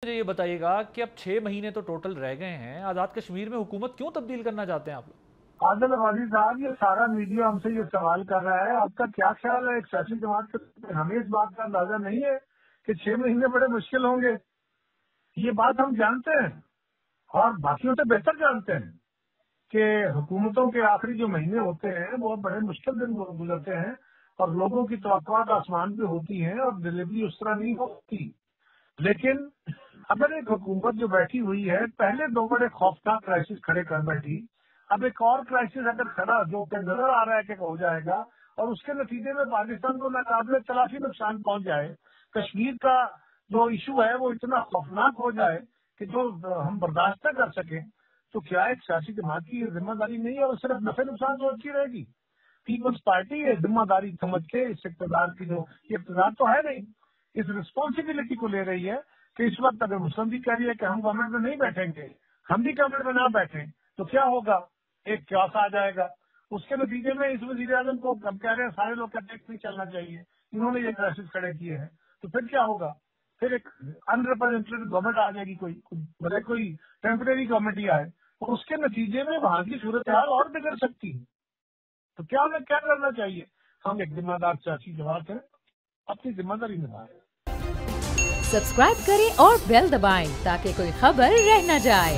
مجھے یہ بتائیے گا کہ اب 6 مہینے تو ٹوٹل رہ گئے ہیں، آزاد کشمیر میں حکومت کیوں تبدیل کرنا چاہتے ہیں آپ لوگ؟ عادل غازی صاحب، یہ سارا میڈیا ہم سے یہ سوال کر رہا ہے، آپ کا کیا خیال ہے ایک سیاسی جماعت کے؟ ہمیں اس بات کا اندازہ نہیں ہے کہ 6 مہینے بڑے مشکل ہوں گے. یہ بات ہم جانتے ہیں اور باقیوں سے بہتر جانتے ہیں کہ حکومتوں کے آخری جو مہینے ہوتے ہیں وہ بڑے مشکل دن گزرتے ہیں اور لوگوں کی توقعات آسمان پہ ہوتی ہیں اور ڈلیوری اس طرح نہیں ہوتی. لیکن اگر ایک حکومت جو بیٹھی ہوئی ہے، پہلے 2 بڑے خوفناک کرائسس کھڑے کر بیٹھی، اب ایک اور کرائسس اگر کھڑا جو کہ نظر آ رہا ہے کہ ہو جائے گا اور اس کے نتیجے میں پاکستان کو ناقابل تلافی نقصان پہنچ جائے، کشمیر کا جو ایشو ہے وہ اتنا خوفناک ہو جائے کہ جو ہم برداشت نہ کر سکیں، تو کیا ایک سیاسی جماعت کی یہ ذمہ داری نہیں ہے اور صرف نفع نقصان سوچتی رہے گی؟ پیپلز پارٹی یہ ذمہ داری سمجھ کے اس اقتدار کی جو یہ اقتدار تو ہے نہیں، اس رسپانسبلٹی کو لے رہی ہے کہ اس وقت اگر مسلم بھی کہہ رہی ہے کہ ہم گورنمنٹ میں نہیں بیٹھیں گے، ہم بھی گورنمنٹ میں نہ بیٹھیں تو کیا ہوگا؟ ایک کیوس آ جائے گا. اس کے نتیجے میں اس وزیر اعظم کو ہم کہہ رہے ہیں سارے لوگ کہتے ہیں نہیں چلنا چاہیے، انہوں نے یہ کرائسس کھڑے کیے ہیں، تو پھر کیا ہوگا؟ پھر ایک ان ریپرزینٹیڈ گورنمنٹ آ جائے گی، کوئی ٹیمپریری گورنمنٹ ہی آئے اور اس کے نتیجے میں وہاں کی صورتحال اور بگڑ سکتی ہے. تو کیا ہمیں کیا کرنا چاہیے؟ ہم ایک ذمہ دار سیاسی جماعت ہیں، اپنی ذمہ داری نبھائیں. سبسکرائب کریں اور بیل دبائیں تاکہ کوئی خبر رہ نہ جائے.